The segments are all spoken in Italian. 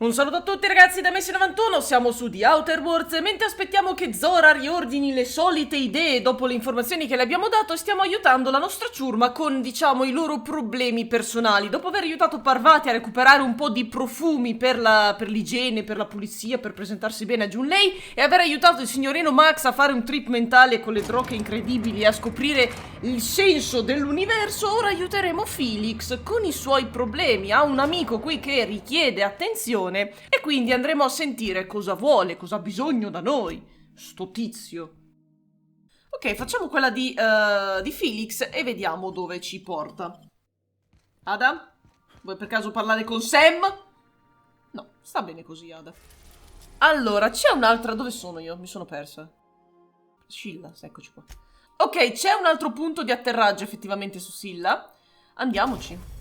Un saluto a tutti ragazzi da MacyZone, siamo su The Outer Worlds e mentre aspettiamo che Zora riordini le solite idee dopo le informazioni che le abbiamo dato, stiamo aiutando la nostra ciurma con, diciamo, i loro problemi personali. Dopo aver aiutato Parvati a recuperare un po' di profumi per l'igiene, per la pulizia, per presentarsi bene a Junlei e aver aiutato il signorino Max a fare un trip mentale con le droghe incredibili e a scoprire il senso dell'universo, ora aiuteremo Felix con i suoi problemi. Ha un amico qui che richiede attenzione e quindi andremo a sentire cosa vuole, cosa ha bisogno da noi, sto tizio. Ok, facciamo quella di Felix e vediamo dove ci porta. Ada? Vuoi per caso parlare con Sam? No, sta bene così, Ada. Allora, c'è un'altra... Dove sono io? Mi sono persa. Scilla, eccoci qua. Ok, c'è un altro punto di atterraggio effettivamente su Silla. Andiamoci.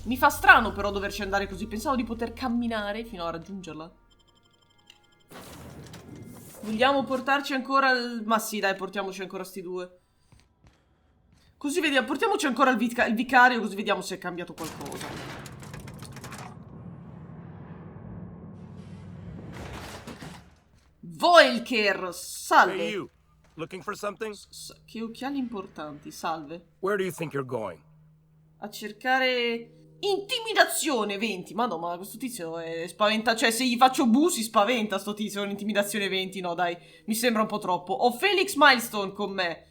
Mi fa strano però doverci andare così. Pensavo di poter camminare fino a raggiungerla. Vogliamo portarci ancora il... Ma sì, dai, portiamoci ancora sti due. Così vediamo. Portiamoci ancora il vicario, così vediamo se è cambiato qualcosa. Volker, salve. Hey you, looking for something? Che occhiali importanti, salve. Where do you think you're going? A cercare... Intimidazione 20. Madonna, ma questo tizio è spaventato. Cioè, se gli faccio bu si spaventa sto tizio con intimidazione 20. No, dai, mi sembra un po' troppo. Ho Felix Milestone con me.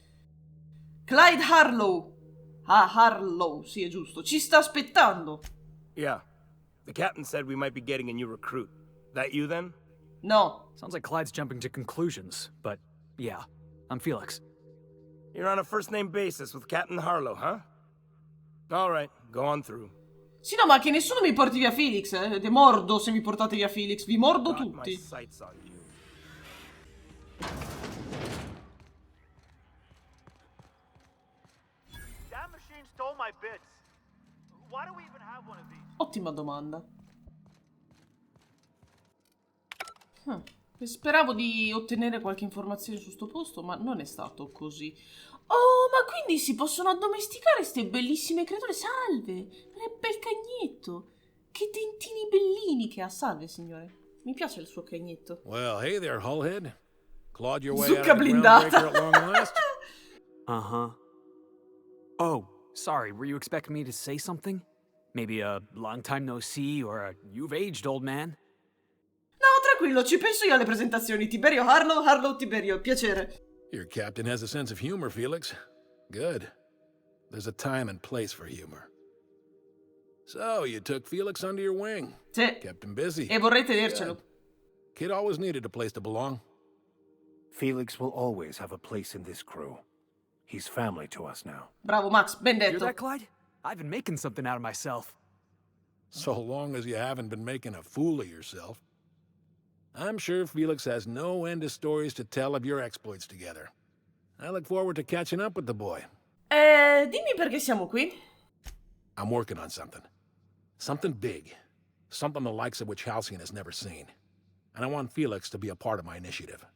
Clyde Harlow. Ah, Harlow, sì, è giusto. Ci sta aspettando. Yeah, the captain said we might be getting a new recruit. That you then? No. Sounds like Clyde's jumping to conclusions, but yeah, I'm Felix. You're on a first-name basis with Captain Harlow, huh? All right, go on through. Sì, no, ma che nessuno mi porti via Felix, eh. Te mordo se mi portate via Felix. Vi mordo Got my tutti. sights on you. That machine stole my bits. Why do we even have one of these? Ottima domanda. Speravo di ottenere qualche informazione su sto posto, ma non è stato così. Oh, ma quindi si possono addomesticare queste bellissime creature? Salve! Ma è bel cagnetto! Che dentini bellini che ha! Salve, signore. Mi piace il suo cagnetto. Well, hey there, Hullhead. Clawed your way Zucca out of the blindata. groundbreaker at long last? Uh-huh. Oh, sorry, were you expecting me to say something? Maybe a long time no see or a you've aged, old man? No, tranquillo, ci penso io alle presentazioni. Tiberio Harlow, Harlow Tiberio, piacere. Your captain has a sense of humor, Felix. Good. There's a time and place for humor. So, you took Felix under your wing. Sì. Kept him busy. E vorrei tenercelo. Good. Kid always needed a place to belong. Felix will always have a place in this crew. He's family to us now. Bravo, Max, ben Hear detto. that, Clyde? I've been making something out of myself. So long as you haven't been making a fool of yourself. I'm sure Felix has no end of stories to tell of your exploits together. I look forward to catching up with the boy. Dimmi perché siamo qui. I'm working on something. Something big. Something the likes of which Halcyon has never seen. And I want Felix to be a part of my initiative.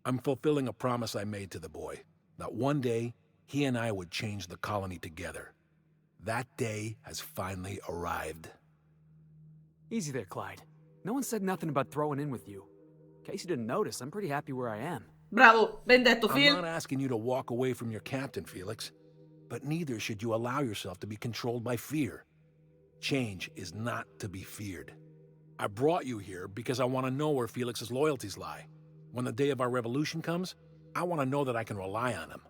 I'm fulfilling a promise I made to the boy, that one day he and I would change the colony together. That day has finally arrived. Easy there, Clyde. No one said nothing about throwing in with you. In case you didn't notice, I'm pretty happy where I am. Bravo, ben detto, I'm Phil. not asking you to walk away from your captain, Felix. But neither should you allow yourself to be controlled by fear. Change is not to be feared. I brought you here because I want to know where Felix's loyalties lie. When the day of our revolution comes, I want to know that I can rely on him.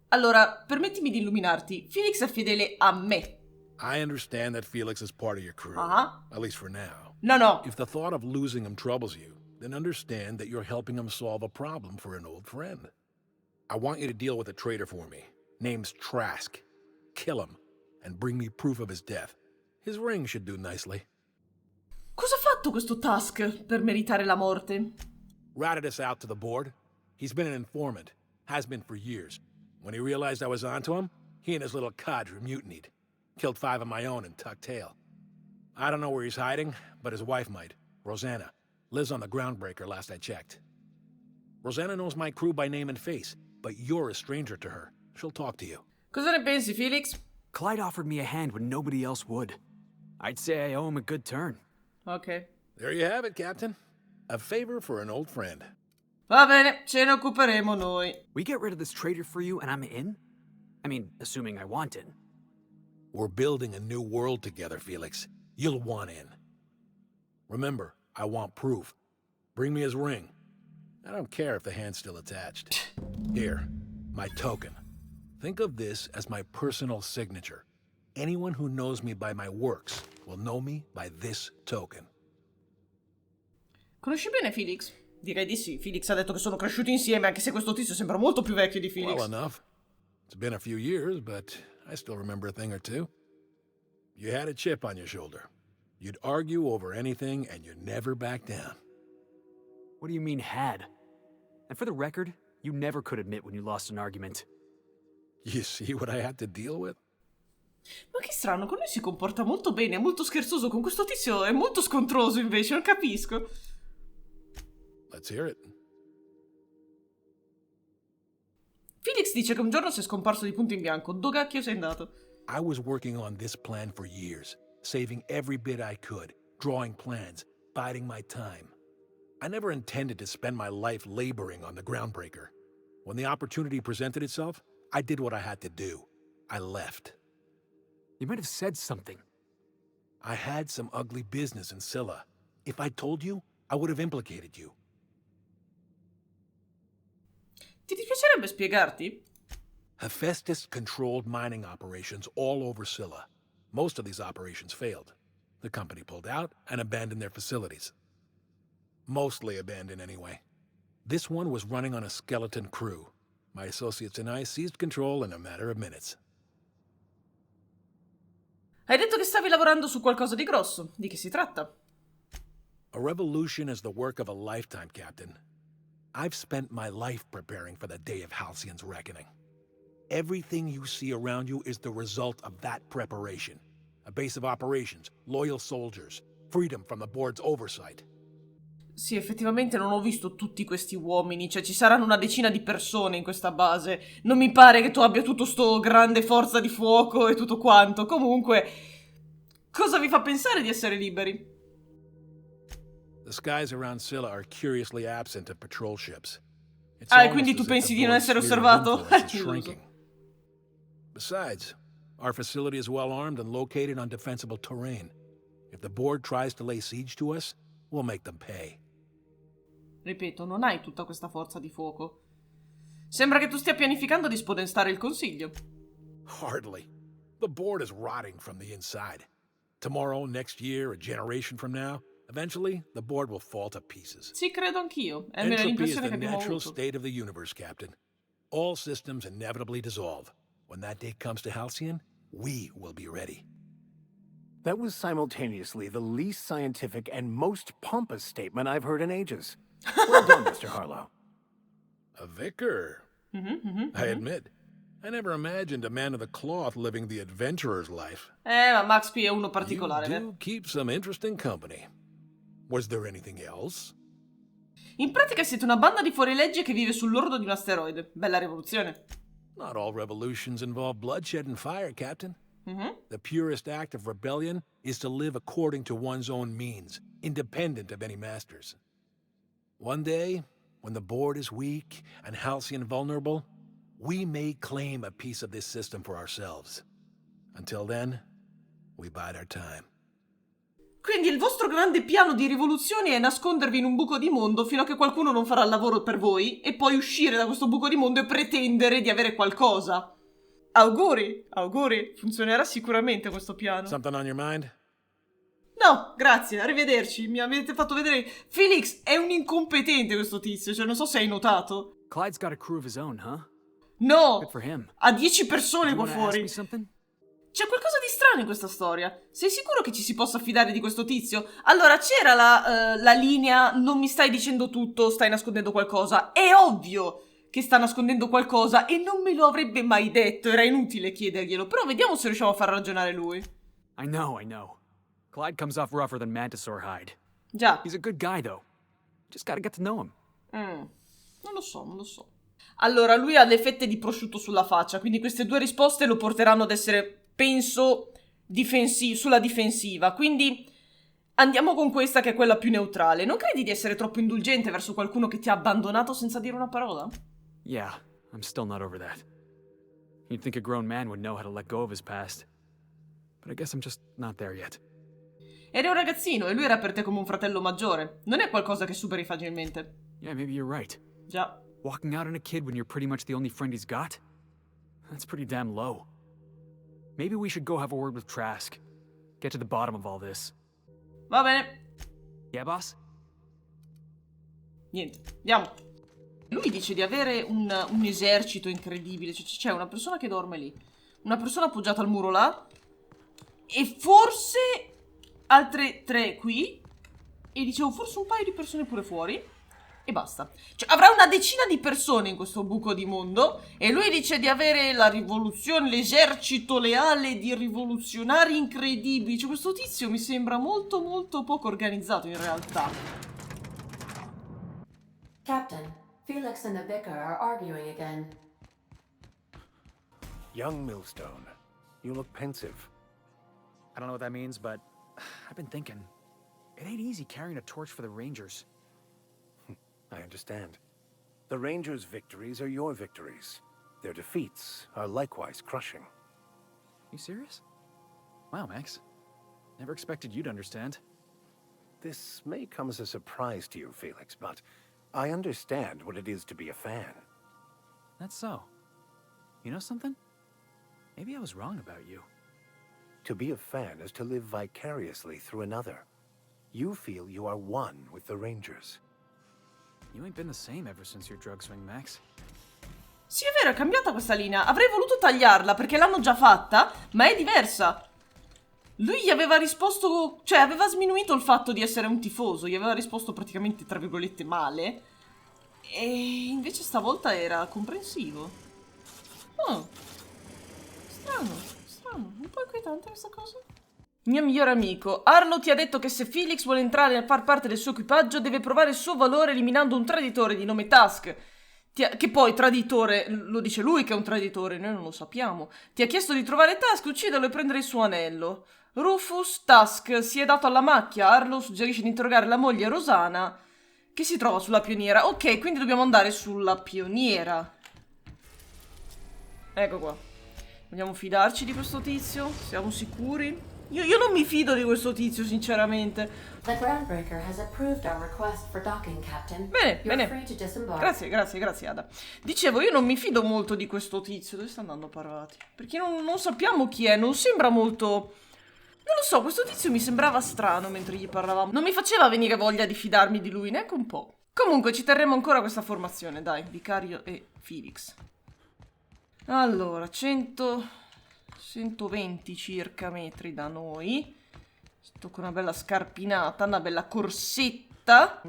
Allora, permettimi di illuminarti. Felix è fedele a me. I understand that Felix is part of your crew. At least for now. No. If the thought of losing him troubles you, then understand that you're helping him solve a problem for an old friend. I want you to deal with a traitor for me. Name's Trask. Kill him, and bring me proof of his death. His ring should do nicely. Cosa ha fatto questo Tusk per meritare la morte? Ratted us out to the board. He's been an informant. Has been for years. When he realized I was onto him, he and his little cadre mutinied. Killed 5 of my own and tucked tail. I don't know where he's hiding, but his wife might. Rosanna. Lives on the groundbreaker last I checked. Rosanna knows my crew by name and face, but you're a stranger to her. She'll talk to you. Cosa ne pensi, Felix? Clyde offered me a hand when nobody else would. I'd say I owe him a good turn. Ok. There you have it, Captain. A favor for an old friend. Va bene, ce ne occuperemo noi. We get rid of this traitor for you and I'm in? I mean, assuming I want in. We're building a new world together, Felix. You'll want in. Remember, I want proof. Bring me his ring. I don't care if the hand's still attached. Here, my token. Think of this as my personal signature. Anyone who knows me by my works will know me by this token. Conosci bene Felix? Direi di sì. Felix ha detto che sono cresciuti insieme, anche se questo tizio sembra molto più vecchio di Felix. Well enough. It's been a few years, but I still remember a thing or two. You had a chip on your shoulder. You'd argue over anything, and you'd never back down. What do you mean, had? And for the record, you never could admit when you lost an argument. You see what I had to deal with? Ma che strano, con lui si comporta molto bene, è molto scherzoso, con questo tizio è molto scontroso invece, non capisco. Let's hear it. Felix dice che un giorno si è scomparso di punto in bianco. Dove cacchio sei andato? I was working on this plan for years, saving every bit I could, drawing plans, biding my time. I never intended to spend my life laboring on the groundbreaker. When the opportunity presented itself, I did what I had to do. I left. You might have said something. I had some ugly business in Scylla. If I told you, I would have implicated you. Ti dispiacerebbe spiegarti? Hephaestus controlled mining operations all over Scylla. Most of these operations failed. The company pulled out and abandoned their facilities. Mostly abandoned anyway. This one was running on a skeleton crew. My associates and I seized control in a matter of minutes. Hai detto che stavi lavorando su qualcosa di grosso. Di che si tratta? A revolution is the work of a lifetime, Captain. I've spent my life preparing for the day of Halcyon's reckoning. Everything you see around you is the result of that preparation. A base of operations, loyal soldiers, freedom from the board's oversight. Sì, effettivamente non ho visto tutti questi uomini, cioè ci saranno una decina di persone in questa base. Non mi pare che tu abbia tutto sto grande forza di fuoco e tutto quanto. Comunque, cosa vi fa pensare di essere liberi? The skies around Scylla are curiously absent of patrol ships. It's Ah, e almost quindi tu as if pensi the di non board's essere sphere of osservato? influence is Illuso. shrinking. Besides, our facility is well armed and located on defensible terrain. If the board tries to lay siege to us, we'll make them pay. Ripeto, non hai tutta questa forza di fuoco. Sembra che tu stia pianificando di spodestare il consiglio. Hardly. The board is rotting from the inside. Tomorrow, next year, a generation from now, eventually, the board will fall to pieces. Sì, credo anch'io. È almeno Entropy is l'impressione the che abbiamo natural avuto. state of the universe, Captain. All systems inevitably dissolve. When that day comes to Halcyon, we will be ready. That was simultaneously the least scientific and most pompous statement I've heard in ages. Well done, Mr. Harlow. A vicar. I admit, I never imagined a man of the cloth living the adventurer's life. Ma Max qui è uno You particolare, do vero? keep some interesting company. Was there anything else? In pratica siete una banda di fuorilegge che vive sull'orlo di un asteroide. Bella rivoluzione. Not all revolutions involve bloodshed and fire, Captain. The purest act of rebellion is to live according to one's own means, independent of any masters. One day, when the board is weak and Halcyon vulnerable, we may claim a piece of this system for ourselves. Until then, we bide our time. Quindi il vostro grande piano di rivoluzione è nascondervi in un buco di mondo fino a che qualcuno non farà il lavoro per voi e poi uscire da questo buco di mondo e pretendere di avere qualcosa. Auguri, auguri, funzionerà sicuramente questo piano. Something on your mind? No, grazie, arrivederci, mi avete fatto vedere... Felix è un incompetente questo tizio, cioè non so se hai notato. Clyde's got a crew of his own, huh? No, Good for him. ha 10 persone You qua wanna ask fuori. me something? C'è qualcosa di strano in questa storia. Sei sicuro che ci si possa fidare di questo tizio? Allora, c'era la linea non mi stai dicendo tutto, stai nascondendo qualcosa. È ovvio che sta nascondendo qualcosa e non me lo avrebbe mai detto, era inutile chiederglielo. Però vediamo se riusciamo a far ragionare lui. I know. Clyde comes off rougher than Mantisaur hide. Già. He's a good guy, though. Just gotta get to know him. Non lo so. Allora, lui ha le fette di prosciutto sulla faccia, quindi queste due risposte lo porteranno ad essere, penso, sulla difensiva. Quindi Andiamo con questa che è quella più neutrale. Non credi di essere troppo indulgente verso qualcuno che ti ha abbandonato senza dire una parola? Yeah, I'm still not over that. You'd think a grown man would know how to let go of his past. But I guess I'm just not there yet. Eri un ragazzino e lui era per te come un fratello maggiore. Non è qualcosa che superi facilmente. Yeah, maybe you're right. Già. Walking out on a kid when you're pretty much the only friend he's got? That's pretty damn low. Maybe we should go have a word with Trask. Get to the bottom of all this. Va bene. Yeah, boss? Niente, andiamo. Lui dice di avere un esercito incredibile. Cioè, c'è una persona che dorme lì. Una persona appoggiata al muro là. E forse altre 3 qui. E dicevo forse un paio di persone pure fuori. E basta. Cioè avrà una decina di persone in questo buco di mondo. E lui dice di avere la rivoluzione, l'esercito leale di rivoluzionari incredibili. Cioè questo tizio mi sembra molto molto poco organizzato in realtà. Captain, Felix and the vicar are arguing again. Young Millstone, you look pensive. I don't know what that means, but I've been thinking. It ain't easy carrying a torch for the Rangers. I understand. The Rangers' victories are your victories. Their defeats are likewise crushing. You serious? Wow, Max. Never expected you to understand. This may come as a surprise to you, Felix, but I understand what it is to be a fan. That's so. You know something? Maybe I was wrong about you. To be a fan is to live vicariously through another. You feel you are one with the Rangers. You ain't been the same ever since your drug swing, Max. Sì, è vero, è cambiata questa linea. Avrei voluto tagliarla perché l'hanno già fatta, ma è diversa. Lui gli aveva risposto, cioè aveva sminuito il fatto di essere un tifoso, gli aveva risposto praticamente, tra virgolette, male. E invece stavolta era comprensivo. Oh, strano, un po' inquietante questa cosa. Mio migliore amico, Arlo ti ha detto che se Felix vuole entrare a far parte del suo equipaggio deve provare il suo valore eliminando un traditore di nome Tusk. Che poi traditore, lo dice lui che è un traditore, noi non lo sappiamo. Ti ha chiesto di trovare Tusk, ucciderlo e prendere il suo anello. Rufus Tusk si è dato alla macchia. Arlo suggerisce di interrogare la moglie Rosana che si trova sulla pioniera. Ok, quindi dobbiamo andare sulla pioniera. Ecco qua. Vogliamo fidarci di questo tizio? Siamo sicuri? Io non mi fido di questo tizio, sinceramente. The groundbreaker has approved our request for docking, Captain. Bene, You're bene. free to disembark. Grazie, Ada. Dicevo, io non mi fido molto di questo tizio. Dove sta andando Parvati? Perché non sappiamo chi è, non sembra molto... Non lo so, questo tizio mi sembrava strano mentre gli parlavamo. Non mi faceva venire voglia di fidarmi di lui, neanche un po'. Comunque, ci terremo ancora questa formazione, dai. Vicario e Felix. Allora, 120 circa metri da noi. Tocca una bella scarpinata, una bella corsetta.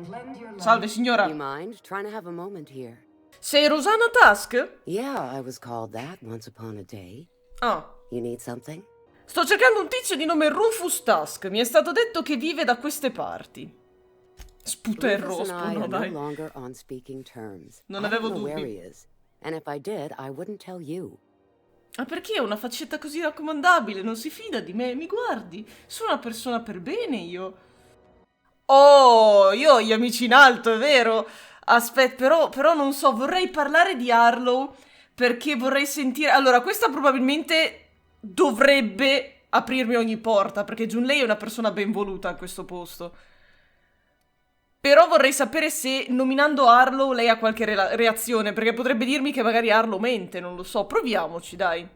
Salve signora. You mind trying to have a moment here? Sei Rosana Tusk? Yeah, I was called that once upon a day. Ah. You need something? Sto cercando un tizio di nome Rufus Tusk. Mi è stato detto che vive da queste parti. Sputa il Rufus and I rospo, no are dai. no longer on speaking terms. Non I avevo don't know where dubbi. he is, and if I did, I wouldn't tell you. Ah, perché ho una faccetta così raccomandabile? Non si fida di me? Mi guardi? Sono una persona per bene io. Oh, io ho gli amici in alto, è vero? Aspetta, però non so, vorrei parlare di Harlow perché vorrei sentire... Allora, questa probabilmente dovrebbe aprirmi ogni porta, perché Junlei è una persona ben voluta a questo posto. Però vorrei sapere se nominando Harlow lei ha qualche reazione, perché potrebbe dirmi che magari Harlow mente, non lo so. Proviamoci, dai.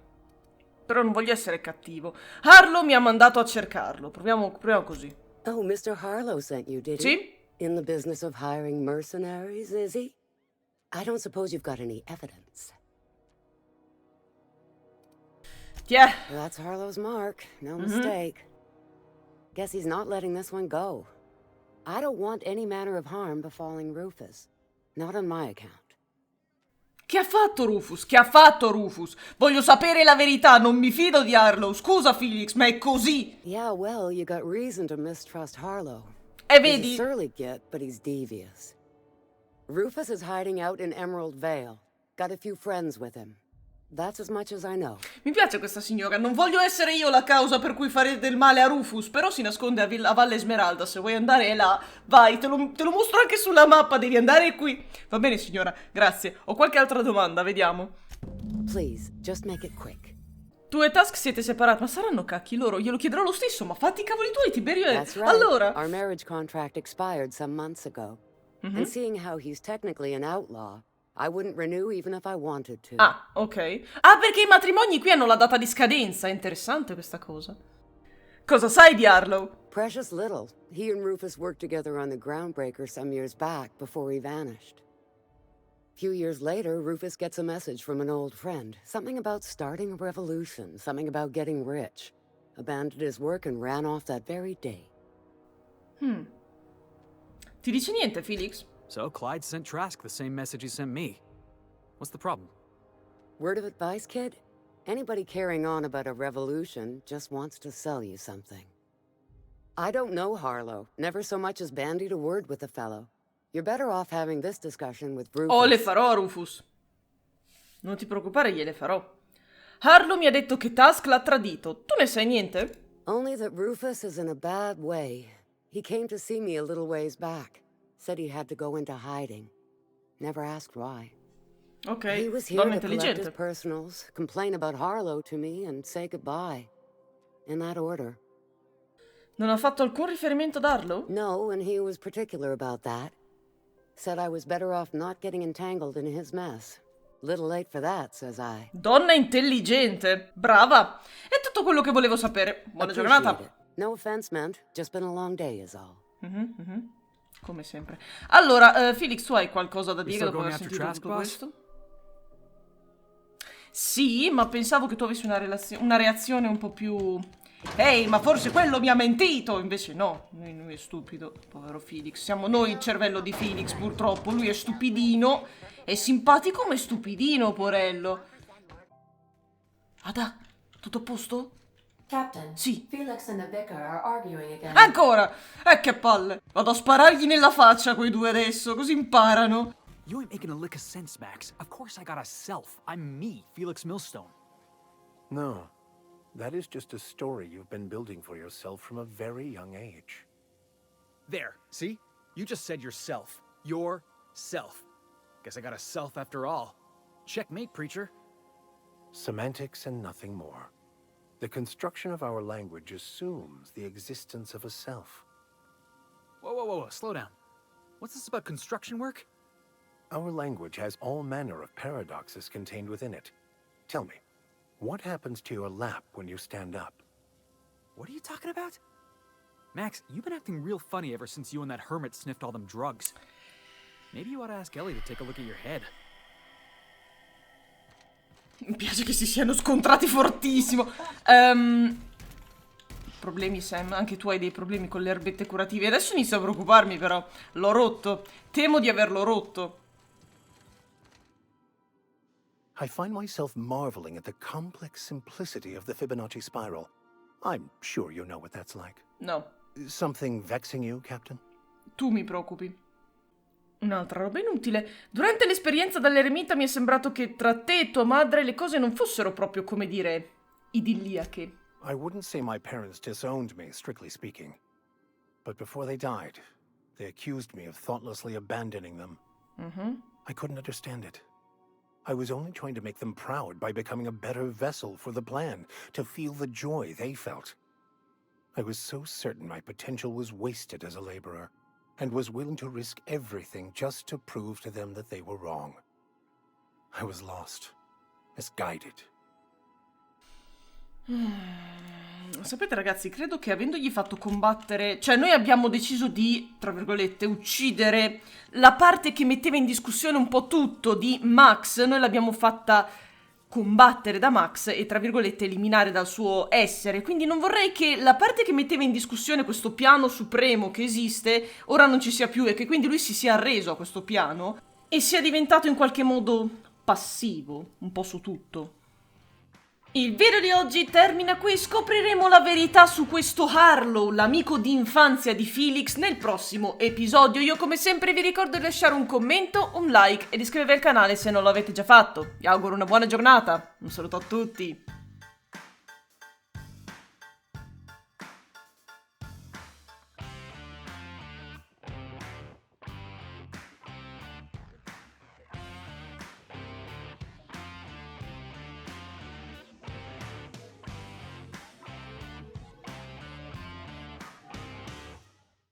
Però non voglio essere cattivo. Harlow mi ha mandato a cercarlo. Proviamo così. Oh, Mr. Harlow sent you, did he? Sì? In the business of hiring mercenaries, is he? I don't suppose you've got any evidence. Tiè. That's Harlow's mark, no mistake. Guess he's not letting this one go. I don't want any manner of harm befalling Rufus. Not on my account. Che ha fatto Rufus? Che ha fatto Rufus? Voglio sapere la verità, non mi fido di Harlow. Scusa Felix, ma è così. Yeah, well, you got reason to mistrust Harlow. E He's vedi? a surly git, but he's devious. Rufus is hiding out in Emerald Vale. Got a few friends with him. That's as much as I know. Mi piace questa signora, non voglio essere io la causa per cui fare del male a Rufus, però si nasconde a Valle Esmeralda, se vuoi andare là, vai, te lo mostro anche sulla mappa, devi andare qui. Va bene signora, grazie. Ho qualche altra domanda, vediamo. Please, just make it quick. Tu e Tusk siete separati, ma saranno cacchi loro, glielo chiederò lo stesso, ma fatti i cavoli tuoi, Tiberio è... That's right. Allora... Our marriage contract expired some months ago. And seeing how he's technically an outlaw, I wouldn't renew even if I wanted to. Ah, ok. Ah, perché i matrimoni qui hanno la data di scadenza, è interessante questa cosa. Cosa sai di Harlow? Precious little. He and Rufus worked together on the Groundbreaker some years back before he vanished. A few years later, Rufus gets a message from an old friend. Something about starting a revolution, something about getting rich. Abandoned his work and ran off that very day. Ti dice niente, Felix? So Clyde sent Trask the same message he sent me. What's the problem? Word of advice, kid? Anybody carrying on about a revolution just wants to sell you something. I don't know Harlow. Never so much as bandied a word with the fellow. You're better off having this discussion with Rufus. Oh, le farò, Rufus. Non ti preoccupare, gliele farò. Harlow mi ha detto che Tusk l'ha tradito. Tu ne sai niente? Only that Rufus is in a bad way. He came to see me a little ways back. Said he had to go into hiding. Never asked why. Ok, He was here donna to collect his intelligente. personals, complain about Harlow to me, and say goodbye. In that order. Non ha fatto alcun riferimento ad Harlow? No, and he was particular about that. Said I was better off not getting entangled in his mess. Little late for that, says I. Donna intelligente. Brava. È tutto quello che volevo sapere. Buona Appreciate giornata. it. No offense meant. Just been a long day is all. Come sempre. Allora, Felix, tu hai qualcosa da dire still dopo going aver after sentito Trask, tutto boss? questo? Sì, ma pensavo che tu avessi una reazione un po' più... Ehi, ma forse quello mi ha mentito! Invece no, lui è stupido, povero Felix. Siamo noi il cervello di Felix, purtroppo. Lui è stupidino, è simpatico ma è stupidino, porello. Ada, tutto a posto? Captain, Sì. Felix and the vicar are arguing again. Ancora! Che palle! Vado a sparargli nella faccia quei due adesso, così imparano. You ain't making a lick of sense, Max. Of course I got a self. I'm me, Felix Millstone. No, that is just a story you've been building for yourself from a very young age. There, see? You just said yourself. Yourself. Guess I got a self after all. Checkmate, preacher. Semantics and nothing more. The construction of our language assumes the existence of a self. Whoa, slow down. What's this about construction work? Our language has all manner of paradoxes contained within it. Tell me, what happens to your lap when you stand up? What are you talking about? Max, you've been acting real funny ever since you and that hermit sniffed all them drugs. Maybe you ought to ask Ellie to take a look at your head. Mi piace che si siano scontrati fortissimo. Problemi, Sam. Anche tu hai dei problemi con le erbette curative. Adesso inizio a preoccuparmi, però. L'ho rotto. Temo di averlo rotto. I find myself marveling at the complex simplicity of the Fibonacci spiral. I'm sure you know what that's like. No. Something vexing you, Captain? Tu mi preoccupi. Un'altra roba inutile. Durante l'esperienza dall'eremita mi è sembrato che tra te e tua madre le cose non fossero proprio, come dire, idilliache. I wouldn't say my parents disowned me, strictly speaking. But before they died, they accused me of thoughtlessly abandoning them. I couldn't understand it. I was only trying to make them proud by becoming a better vessel for the plan, to feel the joy they felt. I was so certain my potential was wasted as a laborer, and was willing to risk everything just to prove to them that they were wrong. I was lost, misguided. Sapete ragazzi, credo che avendogli fatto combattere, cioè noi abbiamo deciso di, tra virgolette, uccidere la parte che metteva in discussione un po' tutto di Max, noi l'abbiamo fatta combattere da Max e tra virgolette eliminare dal suo essere, quindi non vorrei che la parte che metteva in discussione questo piano supremo che esiste ora non ci sia più e che quindi lui si sia arreso a questo piano e sia diventato in qualche modo passivo, un po' su tutto. Il video di oggi termina qui, scopriremo la verità su questo Harlow, l'amico d'infanzia di Felix, nel prossimo episodio. Io come sempre vi ricordo di lasciare un commento, un like e di iscrivervi al canale se non lo avete già fatto. Vi auguro una buona giornata, un saluto a tutti!